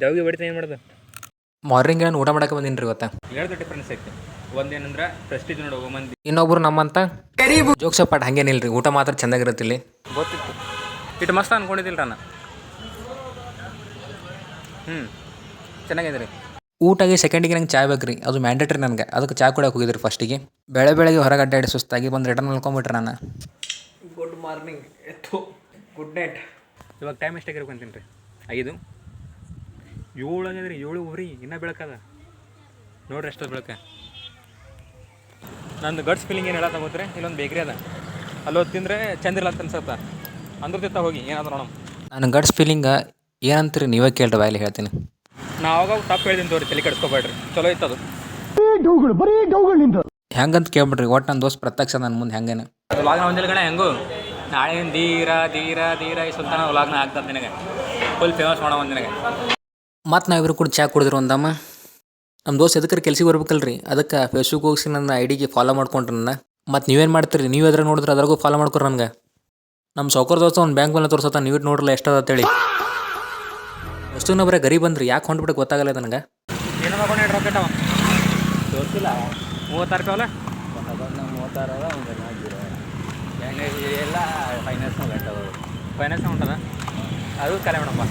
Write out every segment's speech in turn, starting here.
ದವಿಗೆ ಬಡಿತ ಏನು ಮಾಡೋದು. ಮಾರ್ನಿಂಗ್ ಏನು ಊಟ ಮಾಡಕ್ಕೆ ಬಂದೀನಿ ರೀ ಗೊತ್ತಾ. ಎರಡು ಡಿಫ್ರೆನ್ಸ್ ಐತೆ. ಒಂದೇನಂದ್ರೆ ಪ್ರೆಸ್ಟೀಜ್ ನೋಡುವ ಮಂದಿ, ಇನ್ನೊಬ್ರು ನಮ್ಮಂತ ಜೋಕ್ ಸಪಾಟ್ ಹಂಗೇನಿಲ್ಲ ರೀ. ಊಟ ಮಾತ್ರ ಚೆಂದಾಗಿರುತ್ತೆ ಇಲ್ಲಿ. ಗೊತ್ತಿತ್ತು ಇಟ್ಟು ಮಸ್ತ್ ಅನ್ಕೊಂಡಿದ್ದಿಲ್ಲ ನಾನು. ಚೆನ್ನಾಗಿದೆ ರೀ. ಊಟಗೆ ಸೆಕೆಂಡಿಗೆ ನಂಗೆ ಚಾಯ್ ಬೇಕು ರೀ, ಅದು ಮ್ಯಾಂಡೇಟ್ರಿ ನನಗೆ. ಅದಕ್ಕೆ ಚಾ ಕುಡಿಯೋಕೆ ಹೋಗಿದ್ರಿ ಫಸ್ಟಿಗೆ. ಬೆಳಗ್ಗೆ ಹೊರಗೆ ಅಡ್ಡಾಡಿ ಸುಸ್ತಾಗಿ ಬಂದು ರಿಟರ್ನ್ ಮಲ್ಕೊಂಬಿಟ್ರೆ ನಾನು. ಗುಡ್ ಮಾರ್ನಿಂಗ್ ಎತ್ತು ಗುಡ್ ನೈಟ್. ಇವಾಗ ಟೈಮ್ ಎಷ್ಟಾಗಿ ಇರ್ಕೊಂತೀನಿ ರೀ? 5 7 ಆಗ್ಯದ ರೀ. 7:15 ಇನ್ನೂ ಬೆಳಕದ ನೋಡ್ರಿ ಎಷ್ಟೊತ್ತು ಬೆಳಕ. ನಂದು ಗಟ್ಸ್ ಫೀಲಿಂಗ್ ಏನು ಹೇಳತ್ತ ಗೊತ್ತ್ರಿ, ಇಲ್ಲೊಂದು ಬೇಕ್ರಿ ಅದ, ಅಲ್ಲೋದು ತಿಂದರೆ ಚಂದ ಇರಲ್ಲ ಅನ್ಸತ್ತ. ಅಂದ್ರ ತಿತ್ತ ಹೋಗಿ ಏನಾದ್ರು ನೋಡಮ್. ನನ್ನ ಗಟ್ಸ್ ಫೀಲಿಂಗ ಏನಂತೀರಿ ನೀವೇ ಕೇಳ್ರಿ, ಬಾಯಲ್ಲಿ ಹೇಳ್ತೀನಿ. ನಾ ಅವಾಗ ತಪ್ಪು ಹೇಳ್ತೀನಿ ತೋರಿ, ತಲೆ ಕೆಡಿಸ್ಕೊಬೇಡ್ರಿ. ಚಲೋ ಇತ್ತದು. ಹೆಂಗಂತ ಕೇಳ್ಬಿಡ್ರಿ. ಒಟ್ಟು ನನ್ನ ದೋಸ್ತ್ ಪ್ರತ್ಯಕ್ಷ ನನ್ನ ಮುಂದೆ ಹೆಂಗೇನೆ ಅದು ವ್ಲಾಗ್ನ ಒಂದಿಲ್ಲ ಗಣ ಹೆಂಗು ನಾಳೆ ಧೀರ ಧೀರ ಧೀರ ಈ ಸುಲ್ತಾನ ವ್ಲಾಗ್ನ ಆಗ್ತದೆ ನಿನಗೆ. ಫುಲ್ ಫೇಮಸ್ ಮಾಡೋ ಒಂದು ನಿನಗೆ. ಮತ್ತು ನಾವಿಬ್ರು ಕೂಡ ಚಾ ಕುಡಿದ್ರು ಒಂದಮ್ಮ. ನಮ್ಮ ದೋಸ್ತ್ ಎದಕ್ಕೆ ಕೆಲ್ಸಿಗೆ ಬರ್ಬೇಕಲ್ರಿ, ಅದಕ್ಕೆ ಫೇಸ್ಬುಕ್ ಹೋಗಿಸಿ ನನ್ನ ಐಡಿಗೆ ಫಾಲೋ ಮಾಡ್ಕೊಂಡ್ರಿ ನನ್ನ. ಮತ್ತು ನೀವೇನು ಮಾಡ್ತೀರಿ, ನೀವು ಎದ್ರ ನೋಡಿದ್ರೆ ಅದ್ರಾಗೂ ಫಾಲೋ ಮಾಡ್ಕೊರಿ ನನಗೆ. ನಮ್ಮ ಸೌಕರ್ ದೋಸ್ತ ಒಂದು ಬ್ಯಾಂಕ್ ಮೇಲೆ ತೋರ್ಸತ್ತ, ನೀವು ನೋಡ್ರಲ್ಲ ಎಷ್ಟದ ಅಂತೇಳಿ. ವಸ್ತುನ ಬರೀ ಗರಿ ಬಂದ್ರಿ, ಯಾಕೆ ಹೊಂಟ್ಬಿಟ್ಟು ಗೊತ್ತಾಗಲ್ಲ ನನಗೆ. ಏನೋ ತಗೊಂಡು ರಾಕೆಟ್ ಅವ ತೋರಿಸಿಲ್ಲ. 36 ರೂಪಾಯಿ ಅಲ್ಲ. 36 ಅದ, ಒಂದು 4 ಎಲ್ಲ ಫೈನಾನ್ಸ್ ಉಂಟದ. ಅದು ಕರೆ ಮೇಡಮ್ಮ.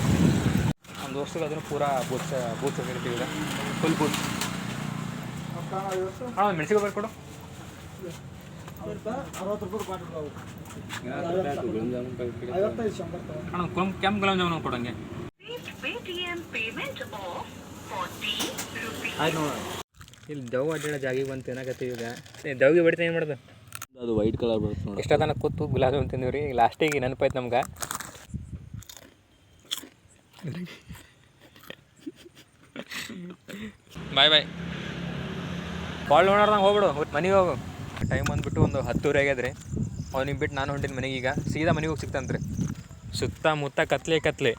ನಮ್ಮ ದೋಸ್ತಿಗೆ ಅದನ್ನು ಪೂರಾ ಬೂಟ್ಸ್ ಹೋಗಿರ್ತೀವಿ ಈಗ, ಫುಲ್ ಬೂಟ್ಸ್. ಹಾಂ ಒಂದು ಮೆಣಸಿಗೆ ಬರ್ಕೊಡು. 60 ಕೆಂಪು ಗುಲಾಬ್ ಜಾಮೂನು ಕೊಡಂಗೆ. ಆಯ್ತು ನೋಡ, ಇಲ್ಲಿ ದವ್ ಅಡ್ಡಾಡೋ ಜಾಗಿಗೆ ಬಂತು ಏನಾಗತ್ತೀವಿ ಈಗ. ದವ್ಗೆ ಬಡಿತ ಏನು ಮಾಡೋದು. ಅದು ವೈಟ್ ಕಲರ್ ಬರುತ್ತೆ ನೋಡಿ. ಎಷ್ಟೋ ತನಕ ಕೂತು ಗುಲಾಬ್ ಜಾಮೂನು ತಿಂದೀವಿ ರೀ. ಲಾಸ್ಟಿಗೆ ನೆನಪಾಯ್ತು ನಮ್ಗೆ. ಬಾಯ್ ಬಾಯ್. ಭಾಳ ನೋಡೋರ್ದಂಗೆ ಹೋಗ್ಬಿಡು, ಮನೆಗೆ ಹೋಗು. ಟೈಮ್ ಬಂದುಬಿಟ್ಟು ಒಂದು 10:00 ಆಗ್ಯದ್ರಿ. ಅವ್ನಿಗೆ ಬಿಟ್ಟು ನಾನು ಹೊಂಟಿನಿ ಮನೆಗೆ. ಈಗ ಸೀದಾ ಮನೆಗೆ ಹೋಗಿ ಸಿಗ್ತಾನೆ ರೀ. ಸುತ್ತಮುತ್ತ ಕತ್ಲೆ.